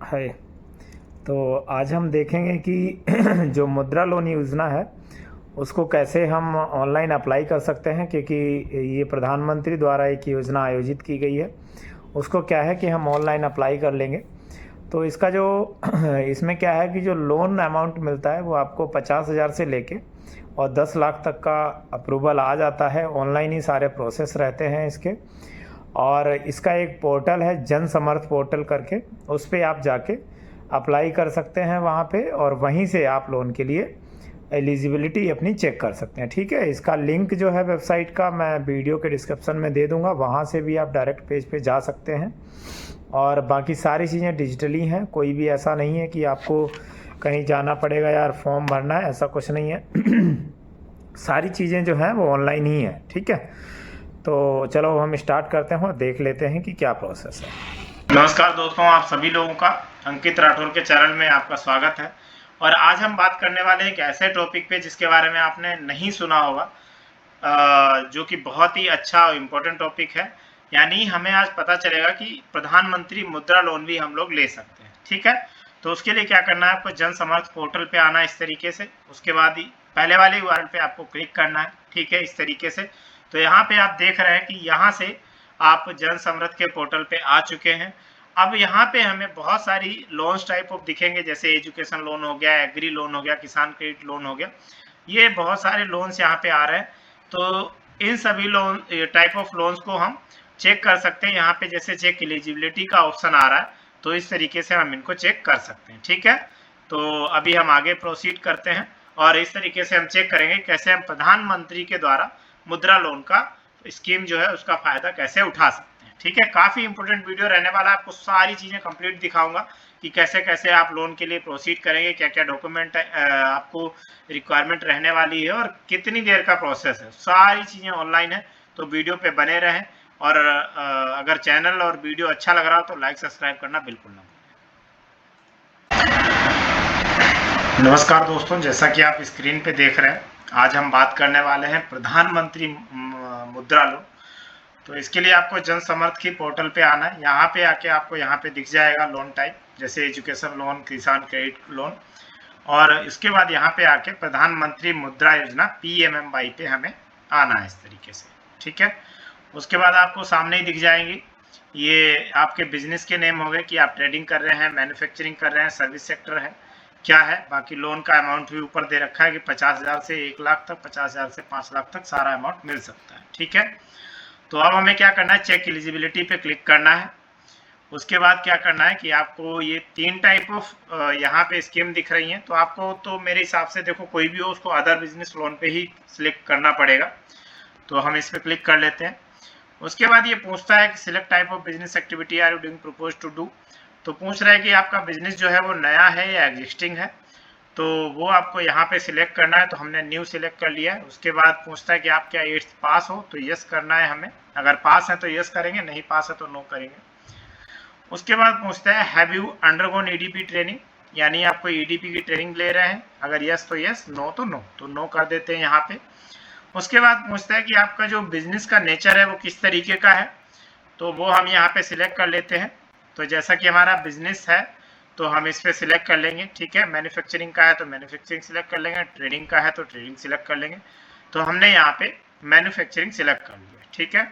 है। तो आज हम देखेंगे कि जो मुद्रा लोन योजना है उसको कैसे हम ऑनलाइन अप्लाई कर सकते हैं, क्योंकि ये प्रधानमंत्री द्वारा एक योजना आयोजित की गई है। उसको क्या है कि हम ऑनलाइन अप्लाई कर लेंगे। तो इसका जो इसमें क्या है कि जो लोन अमाउंट मिलता है वो आपको 50,000 से लेके और 10 लाख तक का अप्रूवल आ जाता है। ऑनलाइन ही सारे प्रोसेस रहते हैं इसके। और इसका एक पोर्टल है जन समर्थ पोर्टल करके, उस पर आप जाके अप्लाई कर सकते हैं वहाँ पे, और वहीं से आप लोन के लिए एलिजिबिलिटी अपनी चेक कर सकते हैं। ठीक है, इसका लिंक जो है वेबसाइट का मैं वीडियो के डिस्क्रिप्शन में दे दूंगा, वहाँ से भी आप डायरेक्ट पेज पे जा सकते हैं। और बाकी सारी चीज़ें डिजिटली हैं, कोई भी ऐसा नहीं है कि आपको कहीं जाना पड़ेगा यार फॉर्म भरना है, ऐसा कुछ नहीं है। सारी चीज़ें जो हैं वो ऑनलाइन ही हैं। ठीक है, तो चलो हम स्टार्ट करते हैं और देख लेते हैं कि क्या प्रोसेस है। नमस्कार दोस्तों, आप सभी लोगों का अंकित राठौर के चैनल में आपका स्वागत है। और आज हम बात करने वाले हैं एक ऐसे टॉपिक पे जिसके बारे में आपने नहीं सुना होगा, जो कि बहुत ही अच्छा और इम्पोर्टेंट टॉपिक है। यानी हमें आज पता चलेगा कि प्रधानमंत्री मुद्रा लोन भी हम लोग ले सकते हैं। ठीक है, तो उसके लिए क्या करना है, आपको जन समर्थ पोर्टल पे आना है इस तरीके से। उसके बाद ही पहले वाले URL पे आपको क्लिक करना है। ठीक है, इस तरीके से। तो यहाँ पे आप देख रहे हैं कि यहाँ से आप जन समृद्ध के पोर्टल पे आ चुके हैं। अब यहाँ पे हमें बहुत सारी लोन्स टाइप ऑफ दिखेंगे, जैसे एजुकेशन लोन हो गया, एग्री लोन हो गया, किसान क्रेडिट लोन हो गया। ये बहुत सारे लोन्स यहाँ पे आ रहे हैं। तो इन सभी लोन टाइप ऑफ लोन्स को हम चेक कर सकते हैं। यहाँ पे जैसे चेक एलिजिबिलिटी का ऑप्शन आ रहा है, तो इस तरीके से हम इनको चेक कर सकते हैं। ठीक है, तो अभी हम आगे प्रोसीड करते हैं और इस तरीके से हम चेक करेंगे कैसे हम प्रधानमंत्री के द्वारा मुद्रा लोन का स्कीम जो है उसका फायदा कैसे उठा सकते हैं। ठीक है, काफी इंपोर्टेंट वीडियो रहने वाला है। आपको सारी चीजें कंप्लीट दिखाऊंगा कि कैसे कैसे आप लोन के लिए प्रोसीड करेंगे, क्या क्या डॉक्यूमेंट आपको रिक्वायरमेंट रहने वाली है और कितनी देर का प्रोसेस है। सारी चीजें ऑनलाइन है, तो वीडियो पे बने रहें। और अगर चैनल और वीडियो अच्छा लग रहा हो तो लाइक सब्सक्राइब करना बिल्कुल ना भूलें। नमस्कार दोस्तों, जैसा कि आप स्क्रीन पे देख रहे हैं, आज हम बात करने वाले हैं प्रधानमंत्री मुद्रा लोन। तो इसके लिए आपको जन समर्थ की पोर्टल पे आना है। यहाँ पे आके आपको यहाँ पे दिख जाएगा लोन टाइप, जैसे एजुकेशन लोन, किसान क्रेडिट लोन। और इसके बाद यहाँ पे आके प्रधानमंत्री मुद्रा योजना PMMY पे हमें आना है इस तरीके से। ठीक है, उसके बाद आपको सामने ही दिख जाएंगी ये आपके बिजनेस के नेम हो गए कि आप ट्रेडिंग कर रहे हैं, मैन्युफैक्चरिंग कर रहे हैं, सर्विस सेक्टर है, क्या है। बाकी लोन का अमाउंट भी ऊपर दे रखा है कि 50,000 से 1 लाख तक, 50,000 से 5 लाख तक सारा अमाउंट मिल सकता है। ठीक है, तो अब हमें क्या करना है, चेक एलिजिबिलिटी पे क्लिक करना है। उसके बाद क्या करना है कि आपको ये 3 टाइप ऑफ यहाँ पे स्कीम दिख रही हैं। तो आपको तो मेरे हिसाब से देखो कोई भी हो उसको अदर बिजनेस लोन पे ही सिलेक्ट करना पड़ेगा। तो हम इस पे क्लिक कर लेते हैं। उसके बाद ये पूछता है कि select type of business activity are you doing propose to do. तो पूछ रहा है कि आपका बिजनेस जो है वो नया है या एग्जिस्टिंग है। तो वो आपको यहाँ पे सिलेक्ट करना है। तो हमने न्यू सिलेक्ट कर लिया है। उसके बाद पूछता है कि आप क्या 8th पास हो, तो यस करना है हमें। अगर पास है तो यस करेंगे, नहीं पास है तो नो करेंगे। उसके बाद पूछता है have you undergone EDP training, यानी आप कोई EDP की ट्रेनिंग ले रहे हैं। अगर यस तो यस, नो तो नो, तो नो कर देते हैं यहाँ पे। उसके बाद पूछता है कि आपका जो बिजनेस का नेचर है वो किस तरीके का है। तो वो हम यहाँ पे सिलेक्ट कर लेते हैं। तो जैसा कि हमारा बिजनेस है तो हम इस पे सिलेक्ट कर लेंगे। ठीक है, मैन्युफैक्चरिंग का है तो मैन्युफैक्चरिंग सिलेक्ट कर लेंगे, ट्रेडिंग का है तो ट्रेडिंग सिलेक्ट कर लेंगे। तो हमने यहाँ पे मैन्युफैक्चरिंग सिलेक्ट कर लिया। ठीक है,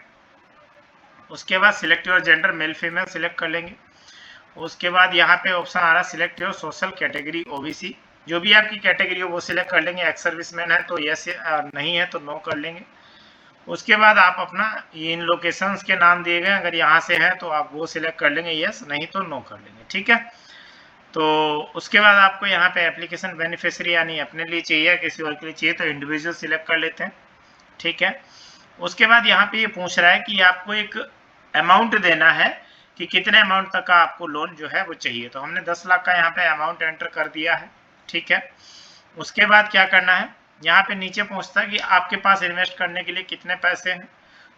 उसके बाद select your gender, male female select कर लेंगे। उसके बाद यहाँ पे ऑप्शन आ रहा है select your social category, OBC। जो भी आपकी कैटेगरी हो वो सिलेक्ट कर लेंगे। एक्स सर्विसमैन है तो यस, नहीं है तो नो कर लेंगे। उसके बाद आप अपना इन लोकेशंस के नाम दिए गए, अगर यहाँ से है तो आप वो सिलेक्ट कर लेंगे यस, नहीं तो नो कर लेंगे। ठीक है, तो उसके बाद आपको यहाँ पे एप्लीकेशन बेनिफिशियरी यानी अपने लिए चाहिए, किसी और के लिए चाहिए तो इंडिविजुअल सिलेक्ट कर लेते हैं। ठीक है, उसके बाद यहाँ पे ये पूछ रहा है कि आपको एक अमाउंट देना है कि कितने अमाउंट तक का आपको लोन जो है वो चाहिए। तो हमने 10 लाख का यहाँ पे अमाउंट एंटर कर दिया है। ठीक है, उसके बाद क्या करना है, यहाँ पे नीचे पूछता है कि आपके पास इन्वेस्ट करने के लिए कितने पैसे हैं।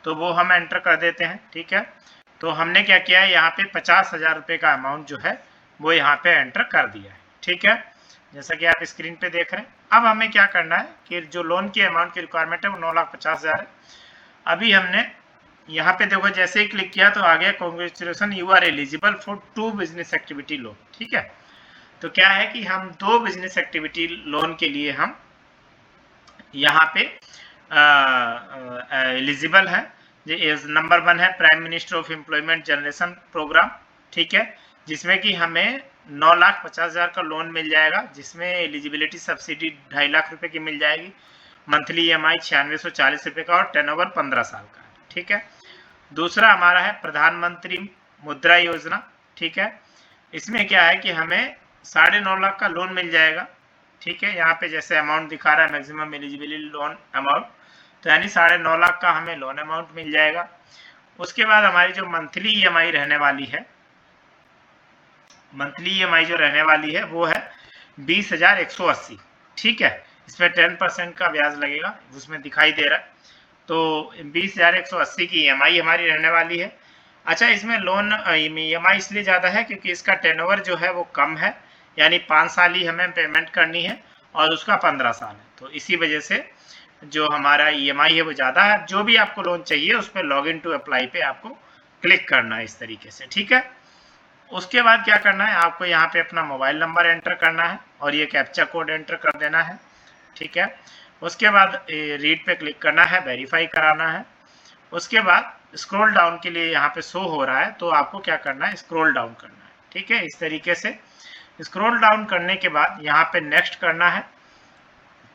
तो वो हम एंटर कर देते हैं। ठीक है, तो हमने क्या किया है, यहाँ पे 50,000 रुपये का अमाउंट जो है वो यहाँ पे एंटर कर दिया है। ठीक है, जैसा कि आप स्क्रीन पे देख रहे हैं। अब हमें क्या करना है कि जो लोन की अमाउंट की रिक्वायरमेंट है वो 9,50,000 है। अभी हमने यहाँ पे देखो जैसे ही क्लिक किया तो आ गया congratulation you are eligible for 2 business activity loan. ठीक है, तो क्या है कि हम 2 बिजनेस एक्टिविटी लोन के लिए हम यहाँ पे एलिजिबल है। नंबर 1 है prime minister of employment generation programme. ठीक है, जिसमें कि हमें 9,50,000 का लोन मिल जाएगा, जिसमें एलिजिबिलिटी सब्सिडी 2.5 लाख रुपए की मिल जाएगी, मंथली EMI 9640 रुपए का और टर्नओवर 15 साल का। ठीक है, दूसरा हमारा है प्रधानमंत्री मुद्रा योजना। ठीक है, इसमें क्या है कि हमें 9.5 लाख का लोन मिल जाएगा। ठीक है, यहाँ पे जैसे अमाउंट दिखा रहा है मैक्सिमम एलिजिबिलिटी लोन अमाउंट, तो यानी 9.5 लाख का हमें लोन अमाउंट मिल जाएगा। उसके बाद हमारी जो मंथली EMI रहने वाली है, मंथली EMI जो रहने वाली है वो है 20,180। ठीक है, इसमें 10% का ब्याज लगेगा, उसमें दिखाई दे रहा है। तो 20,180 की EMI हमारी रहने वाली है। अच्छा, इसमें लोन EMI इसलिए ज़्यादा है क्योंकि इसका टर्नओवर जो है वो कम है, यानी 5 साल ही हमें पेमेंट करनी है और उसका 15 साल है। तो इसी वजह से जो हमारा EMI है वो ज़्यादा है। जो भी आपको लोन चाहिए उस पर लॉग इन टू अप्लाई पे आपको क्लिक करना है इस तरीके से। ठीक है, उसके बाद क्या करना है, आपको यहाँ पे अपना मोबाइल नंबर एंटर करना है और ये कैप्चा कोड एंटर कर देना है। ठीक है, उसके बाद रीड पे क्लिक करना है, वेरीफाई कराना है। उसके बाद स्क्रॉल डाउन के लिए यहाँ पे शो हो रहा है, तो आपको क्या करना है, स्क्रॉल डाउन करना है। ठीक है, इस तरीके से स्क्रॉल डाउन करने के बाद यहाँ पे नेक्स्ट करना है,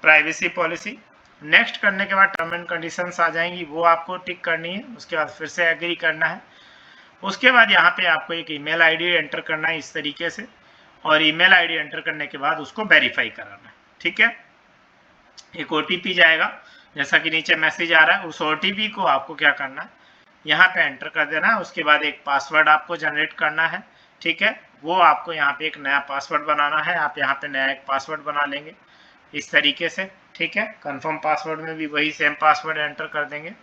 प्राइवेसी पॉलिसी। नेक्स्ट करने के बाद टर्म एंड कंडीशंस आ जाएंगी, वो आपको टिक करनी है। उसके बाद फिर से एग्री करना है। उसके बाद यहाँ पे आपको एक ईमेल आईडी एंटर करना है इस तरीके से, और ईमेल आईडी एंटर करने के बाद उसको वेरीफाई कराना है। ठीक है, एक OTP जाएगा, जैसा कि नीचे मैसेज आ रहा है, उस OTP को आपको क्या करना है, यहाँ पे एंटर कर देना है। उसके बाद एक पासवर्ड आपको जनरेट करना है। ठीक है, वो आपको यहाँ पे एक नया पासवर्ड बनाना है। आप यहाँ पे नया एक पासवर्ड बना लेंगे इस तरीके से। ठीक है, कंफर्म पासवर्ड में भी वही सेम पासवर्ड एंटर कर देंगे।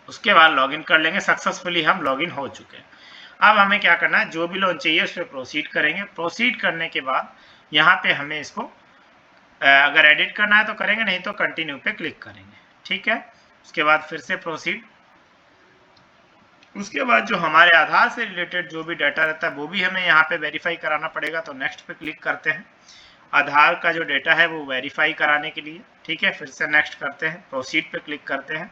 उसके बाद लॉगिन कर लेंगे। सक्सेसफुली हम लॉगिन हो चुके हैं। अब हमें क्या करना है, जो भी लोन चाहिए उस पर प्रोसीड करेंगे। प्रोसीड करने के बाद यहाँ पे हमें इसको अगर एडिट करना है तो करेंगे, नहीं तो कंटिन्यू पे क्लिक करेंगे। ठीक है, उसके बाद फिर से प्रोसीड। उसके बाद जो हमारे आधार से रिलेटेड जो भी डाटा रहता है वो भी हमें यहाँ पे वेरीफाई कराना पड़ेगा, तो नेक्स्ट पे क्लिक करते हैं। आधार का जो डाटा है वो वेरीफाई कराने के लिए। ठीक है, फिर से नेक्स्ट करते हैं, प्रोसीड पे क्लिक करते हैं।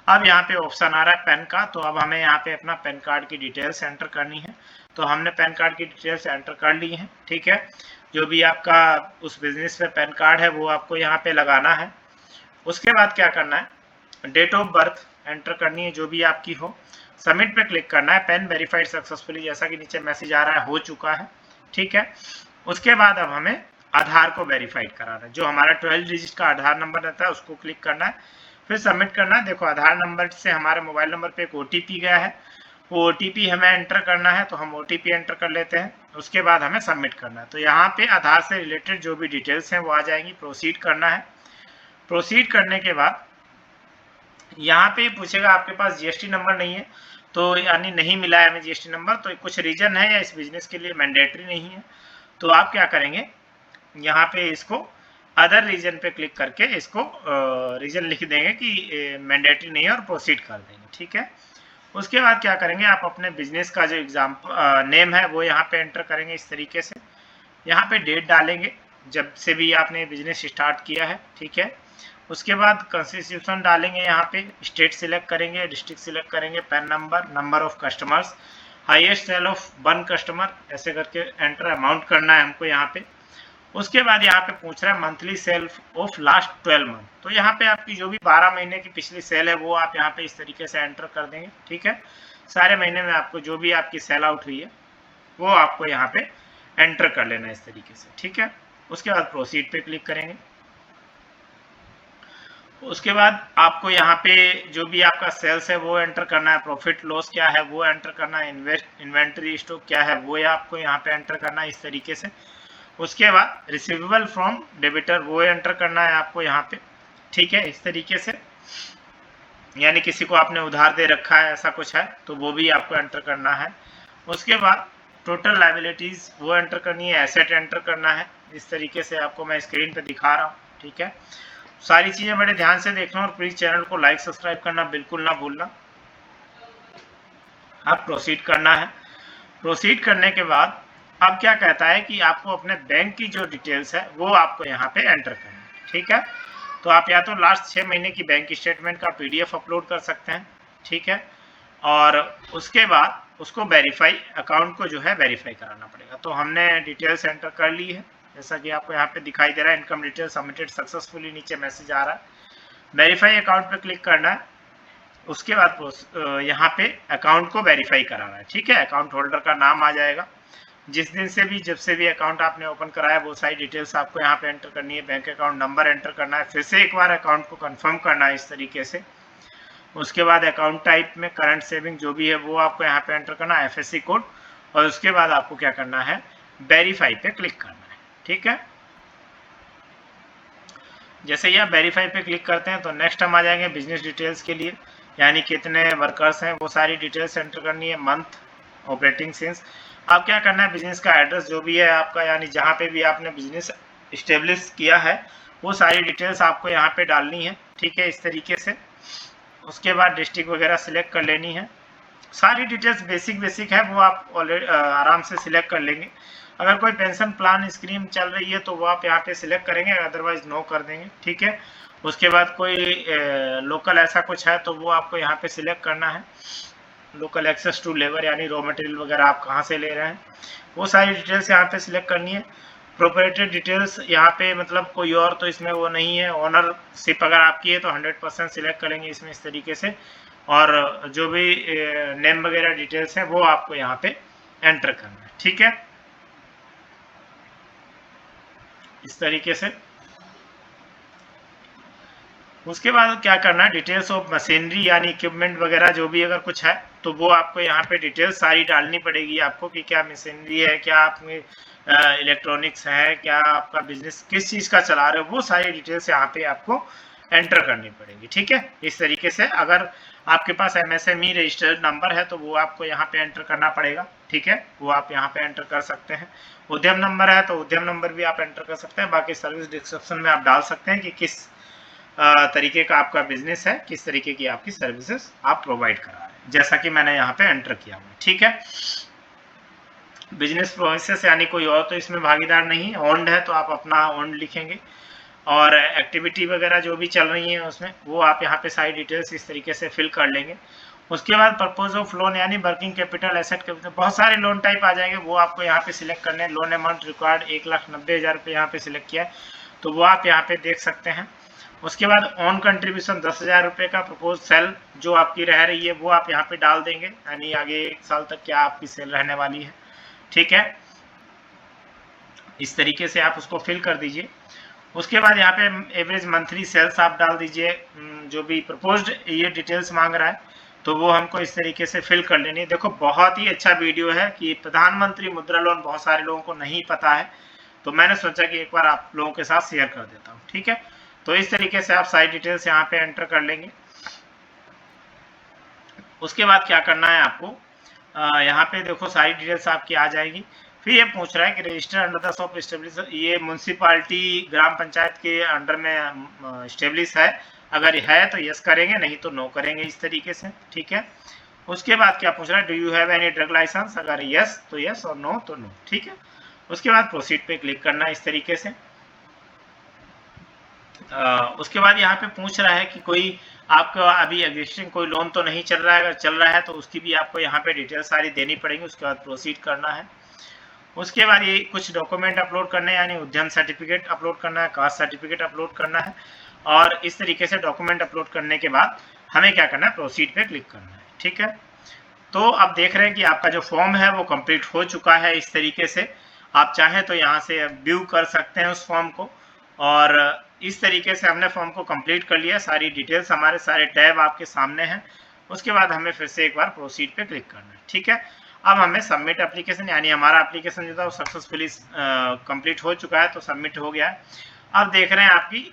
अब यहाँ पे ऑप्शन आ रहा है पैन का, तो अब हमें यहाँ पे अपना पैन कार्ड की डिटेल्स एंटर करनी है। तो हमने पैन कार्ड की डिटेल्स एंटर कर ली है। ठीक है, जो भी आपका उस बिजनेस पे पैन कार्ड है वो आपको यहाँ पे लगाना है। उसके बाद क्या करना है, डेट ऑफ बर्थ एंटर करनी है जो भी आपकी हो। सबमिट पे क्लिक करना है। पैन वेरीफाइड सक्सेसफुली, जैसा कि नीचे मैसेज आ रहा है, हो चुका है। ठीक है, उसके बाद अब हमें आधार को वेरीफाइड कराना है। जो हमारा 12 डिजिट का आधार नंबर रहता है उसको क्लिक करना है, फिर सबमिट करना है। देखो आधार नंबर से हमारे मोबाइल नंबर पे एक OTP गया है, वो OTP हमें एंटर करना है, तो हम OTP एंटर कर लेते हैं। उसके बाद हमें सबमिट करना है। तो यहाँ पे आधार से रिलेटेड जो भी डिटेल्स हैं वो आ जाएंगी। प्रोसीड करना है। प्रोसीड करने के बाद यहाँ पे पूछेगा आपके पास GST नंबर नहीं है, तो यानी नहीं मिला है हमें GST नंबर, तो कुछ रीजन है या इस बिजनेस के लिए मैंडेटरी नहीं है। तो आप क्या करेंगे, यहाँ पे इसको अदर रीजन पे क्लिक करके इसको रीजन लिख देंगे कि मैंडेटरी नहीं है और प्रोसीड कर देंगे। ठीक है, उसके बाद क्या करेंगे, आप अपने बिजनेस का जो एग्जाम्पल नेम है वो यहाँ पे एंटर करेंगे इस तरीके से। यहाँ पे डेट डालेंगे जब से भी आपने बिजनेस स्टार्ट किया है। ठीक है, उसके बाद कंस्टिट्यूशन डालेंगे, यहाँ पे स्टेट सिलेक्ट करेंगे, डिस्ट्रिक्ट सिलेक्ट करेंगे, PAN number, number of customers, highest sale of 1 customer, ऐसे करके एंटर अमाउंट करना है हमको यहाँ पे। उसके बाद यहाँ पे पूछ रहा है monthly cell of last 12 month, तो यहाँ पे आपकी जो भी 12 महीने की पिछली सेल है वो आप यहाँ पे इस तरीके से एंटर कर देंगे। ठीक है, सारे महीने में आपको जो भी आपकी सेल आउट हुई है वो आपको यहाँ पे एंटर कर लेना है इस तरीके से। ठीक है, उसके बाद प्रोसीड पे क्लिक करेंगे। उसके बाद आपको यहाँ पे जो भी आपका सेल्स है वो एंटर करना है, प्रॉफिट लॉस क्या है वो एंटर करना है, इन्वेंट्री स्टॉक क्या है वो आपको यहाँ पे एंटर करना है इस तरीके से। उसके बाद रिसीवेबल फ्रॉम डेबिटर वो एंटर करना है आपको यहाँ पे। ठीक है, इस तरीके से, यानी किसी को आपने उधार दे रखा है ऐसा कुछ है तो वो भी आपको एंटर करना है। उसके बाद टोटल लायबिलिटीज वो एंटर करनी है, एसेट एंटर करना है, इस तरीके से आपको मैं स्क्रीन पे दिखा रहा हूँ। ठीक है, सारी चीजें बड़े ध्यान से देखना और प्लीज चैनल को लाइक सब्सक्राइब करना बिल्कुल ना भूलना। अब प्रोसीड करना है। प्रोसीड करने के बाद अब क्या कहता है कि आपको अपने बैंक की जो डिटेल्स है वो आपको यहाँ पे एंटर करना है, ठीक है। तो आप या तो लास्ट 6 महीने की बैंक स्टेटमेंट का पीडीएफ अपलोड कर सकते हैं, ठीक है। और उसके बाद उसको वेरीफाई अकाउंट को जो है वेरीफाई कराना पड़ेगा। तो हमने डिटेल्स एंटर कर ली है, जैसा कि आपको यहाँ पे दिखाई दे रहा है, इनकम डिटेल सबमिटेड सक्सेसफुली, नीचे मैसेज आ रहा है। वेरीफाई अकाउंट पे क्लिक करना है। उसके बाद यहाँ पे अकाउंट को वेरीफाई कराना है, ठीक है। अकाउंट होल्डर का नाम आ जाएगा, जिस दिन से भी जब से भी अकाउंट आपने ओपन कराया वो सारी डिटेल्स आपको यहाँ पे एंटर करनी है। बैंक अकाउंट नंबर एंटर करना है, फिर से एक बार अकाउंट को कंफर्म करना है इस तरीके से। उसके बाद अकाउंट टाइप में करंट सेविंग जो भी है वो आपको यहाँ पे एंटर करना है, एफएससी कोड, और उसके बाद आपको क्या करना है, वेरीफाई पे क्लिक करना है, ठीक है। जैसे ही आप वेरीफाई पे क्लिक करते हैं तो नेक्स्ट हम आ जाएंगे बिजनेस डिटेल्स के लिए, यानी कितने वर्कर्स हैं वो सारी डिटेल्स एंटर करनी है, मंथ, ऑपरेटिंग सिंस। आप क्या करना है, बिजनेस का एड्रेस जो भी है आपका, यानी जहाँ पे भी आपने बिजनेस इस्टेब्लिश किया है वो सारी डिटेल्स आपको यहाँ पे डालनी है, ठीक है, इस तरीके से। उसके बाद डिस्ट्रिक्ट वगैरह सिलेक्ट कर लेनी है। सारी डिटेल्स बेसिक है वो आप ऑलरेडी आराम से सिलेक्ट कर लेंगे। अगर कोई पेंशन प्लान स्कीम चल रही है तो वो आप यहाँ पे सिलेक्ट करेंगे, अदरवाइज नो कर देंगे, ठीक है। उसके बाद कोई लोकल ऐसा कुछ है तो वो आपको यहाँ पे सिलेक्ट करना है। लोकल एक्सेस टू लेबर यानी रॉ मटेरियल वगैरह आप कहाँ से ले रहे हैं वो सारी डिटेल्स यहाँ पे सिलेक्ट करनी है। प्रोप्राइटरी डिटेल्स यहाँ पे मतलब कोई और तो इसमें वो नहीं है, ओनरशिप अगर आपकी है तो 100% सिलेक्ट करेंगे इसमें इस तरीके से। और जो भी नेम वगैरह डिटेल्स हैं वो आपको यहाँ पे एंटर करना है, ठीक है, इस तरीके से। उसके बाद क्या करना है, डिटेल्स ऑफ मशीनरी यानी इक्विपमेंट वगैरह जो भी अगर कुछ है तो वो आपको यहाँ पे डिटेल्स सारी डालनी पड़ेगी आपको, कि क्या मशीनरी है, क्या आपने इलेक्ट्रॉनिक्स है, क्या आपका बिजनेस किस चीज़ का चला रहे हो, वो सारी डिटेल्स यहाँ पे आपको एंटर करनी पड़ेगी, ठीक है, इस तरीके से। अगर आपके पास एमएसएमई रजिस्टर्ड नंबर है तो वो आपको यहाँ पे एंटर करना पड़ेगा, ठीक है, वो आप यहाँ पे एंटर कर सकते हैं। उद्यम नंबर है तो उद्यम नंबर भी आप एंटर कर सकते हैं। बाकी सर्विस डिस्क्रिप्शन में आप डाल सकते हैं कि किस तरीके का आपका बिजनेस है, किस तरीके की आपकी सर्विसेज आप प्रोवाइड करा रहे हैं, जैसा कि मैंने यहाँ पे एंटर किया हुआ, ठीक है। बिजनेस प्रोसेस यानी कोई और तो इसमें भागीदार नहीं, ओन्ड है तो आप अपना ओन्ड लिखेंगे। और एक्टिविटी वगैरह जो भी चल रही है उसमें वो आप यहाँ पे सारी डिटेल्स इस तरीके से फिल कर लेंगे। उसके बाद पर्पज ऑफ लोन यानी वर्किंग कैपिटल, एसेट कैपिटल, बहुत सारे लोन टाइप आ जाएंगे, वो आपको यहाँ पे सिलेक्ट करने हैं। लोन अमाउंट रिक्वायर्ड 1,90,000 रुपये यहाँ पे सिलेक्ट किया है तो वो आप यहाँ पे देख सकते हैं। उसके बाद ऑन कंट्रीब्यूशन 10,000 रुपये का प्रपोज सेल जो आपकी रह रही है वो आप यहाँ पे डाल देंगे, यानी आगे 1 साल तक क्या आपकी सेल रहने वाली है, ठीक है, इस तरीके से आप उसको फिल कर दीजिए। उसके बाद यहाँ पे एवरेज मंथली सेल्स आप डाल दीजिए, जो भी प्रपोज्ड ये डिटेल्स मांग रहा है तो वो हमको इस तरीके से फिल कर लेनी है। देखो बहुत ही अच्छा वीडियो है कि प्रधानमंत्री मुद्रा लोन बहुत सारे लोगों को नहीं पता है, तो मैंने सोचा कि एक बार आप लोगों के साथ शेयर कर देता हूँ, ठीक है। तो इस तरीके से आप सारी डिटेल्स यहाँ पे एंटर कर लेंगे। उसके बाद क्या करना है आपको, यहाँ पे देखो सारी डिटेल्स आपकी आ जाएगी। फिर ये पूछ रहा है कि register under the shop establish, ये म्यूनसिपालिटी ग्राम पंचायत के अंडर में स्टेब्लिश है, अगर है तो यस करेंगे, नहीं तो नो करेंगे, इस तरीके से, ठीक है। उसके बाद क्या पूछ रहा है, do you have any drug licence, अगर यस तो यस और नो तो नो, ठीक है। उसके बाद प्रोसीड पे क्लिक करना है इस तरीके से। उसके बाद यहाँ पे पूछ रहा है कि कोई आपका अभी एग्जिस्टिंग कोई लोन तो नहीं चल रहा है, अगर चल रहा है तो उसकी भी आपको यहाँ पे डिटेल सारी देनी पड़ेगी। उसके बाद प्रोसीड करना है। उसके बाद ये कुछ डॉक्यूमेंट अपलोड करने हैं, यानी उद्यम सर्टिफिकेट अपलोड करना है, कास्ट सर्टिफिकेट अपलोड करना है, और इस तरीके से डॉक्यूमेंट अपलोड करने के बाद हमें क्या करना है, प्रोसीड पे क्लिक करना है, ठीक है। तो आप देख रहे हैं कि आपका जो फॉर्म है वो कंप्लीट हो चुका है इस तरीके से। आप चाहें तो यहाँ से व्यू कर सकते हैं उस फॉर्म को, और इस तरीके से हमने फॉर्म को कंप्लीट कर लिया। सारी डिटेल्स हमारे सारे टैब आपके सामने हैं। उसके बाद हमें फिर से एक बार प्रोसीड पे क्लिक करना है, ठीक है। अब हमें सबमिट एप्लीकेशन, यानी हमारा एप्लीकेशन जो था वो सक्सेसफुली कंप्लीट हो चुका है, तो सबमिट हो गया है। अब देख रहे हैं आपकी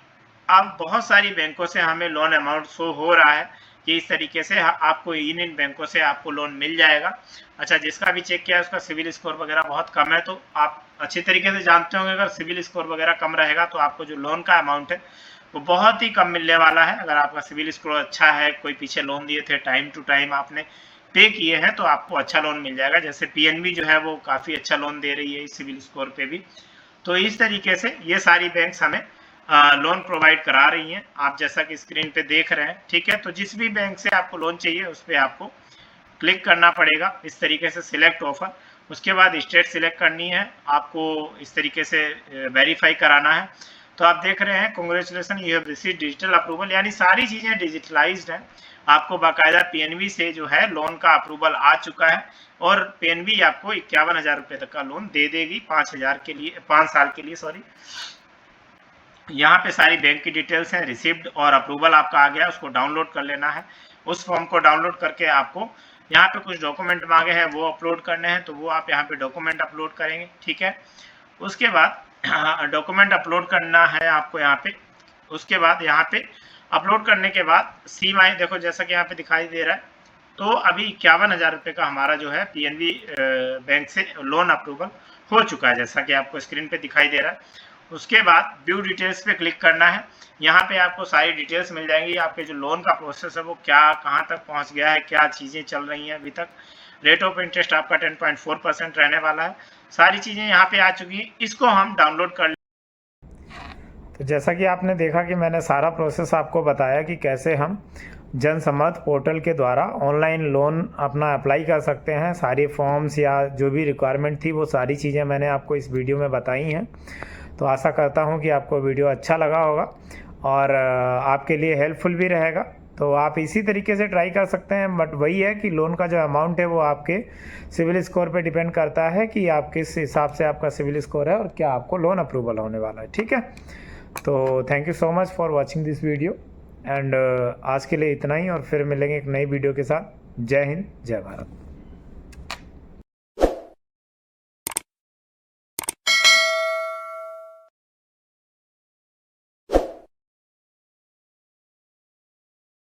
अब बहुत सारी बैंकों से हमें लोन अमाउंट शो हो रहा है कि इस तरीके से आपको इन बैंकों से आपको लोन मिल जाएगा। अच्छा, जिसका भी चेक किया है उसका सिविल स्कोर वगैरह बहुत कम है, तो आप अच्छी तरीके से जानते होंगे अगर सिविल स्कोर वगैरह कम रहेगा तो आपको जो लोन का अमाउंट है वो बहुत ही कम मिलने वाला है। अगर आपका सिविल स्कोर अच्छा है, कोई पीछे लोन दिए थे, टाइम टू टाइम आपने पे किए हैं, तो आपको अच्छा लोन मिल जाएगा। जैसे पीएनबी जो है वो काफ़ी अच्छा लोन दे रही है इस सिविल स्कोर पे भी। तो इस तरीके से ये सारी बैंक्स हमें लोन प्रोवाइड करा रही हैं, आप जैसा कि स्क्रीन पे देख रहे हैं। ठीक है, तो जिस भी बैंक से आपको लोन चाहिए उस पर आपको क्लिक करना पड़ेगा। इस तरीके से सिलेक्ट ऑफर, उसके बाद स्टेट सिलेक्ट करनी है, आपको इस तरीके से वेरीफाई कराना है। तो आप देख रहे हैं congratulation you have received digital approval, यानी सारी चीज़ें डिजिटलाइज्ड हैं। आपको बाकायदा पीएनबी से जो है लोन का अप्रूवल आ चुका है और पीएनबी आपको 51,000 रुपये तक का लोन दे देगी 5,000 के लिए, 5 साल के लिए सॉरी। यहाँ पे सारी बैंक की डिटेल्स हैं, रिसिप्ट और अप्रूवल आपका आ गया, उसको डाउनलोड कर लेना है। उस फॉर्म को डाउनलोड करके आपको यहाँ पे कुछ डॉक्यूमेंट मांगे हैं वो अपलोड करने हैं, तो वो आप यहाँ पे डॉक्यूमेंट अपलोड करेंगे। ठीक है, उसके बाद डॉक्यूमेंट अपलोड करना है आपको यहाँ पे। उसके बाद यहाँ पे अपलोड करने के बाद सीमाएं देखो, जैसा कि यहाँ पे दिखाई दे रहा है, तो अभी 51,000 रुपये का हमारा जो है पीएनबी बैंक से लोन अप्रूवल हो चुका है, जैसा कि आपको स्क्रीन पे दिखाई दे रहा है। उसके बाद व्यू डिटेल्स पे क्लिक करना है। यहाँ पे आपको सारी डिटेल्स मिल जाएंगी, आपके जो लोन का प्रोसेस है वो क्या कहाँ तक पहुँच गया है, क्या चीज़ें चल रही हैं अभी तक। रेट ऑफ इंटरेस्ट आपका 10.4% रहने वाला है। सारी चीज़ें यहाँ पे आ चुकी हैं, इसको हम डाउनलोड कर। तो जैसा कि आपने देखा कि मैंने सारा प्रोसेस आपको बताया कि कैसे हम जन समर्थ पोर्टल के द्वारा ऑनलाइन लोन अपना अप्लाई कर सकते हैं। सारी फॉर्म्स या जो भी रिक्वायरमेंट थी वो सारी चीज़ें मैंने आपको इस वीडियो में बताई हैं। तो आशा करता हूं कि आपको वीडियो अच्छा लगा होगा और आपके लिए हेल्पफुल भी रहेगा। तो आप इसी तरीके से ट्राई कर सकते हैं, बट वही है कि लोन का जो अमाउंट है वो आपके सिविल स्कोर पे डिपेंड करता है कि आप किस हिसाब से आपका सिविल स्कोर है और क्या आपको लोन अप्रूवल होने वाला है। ठीक है, तो thank you so much for watching this video and आज के लिए इतना ही, और फिर मिलेंगे एक नई वीडियो के साथ। जय हिंद, जय भारत।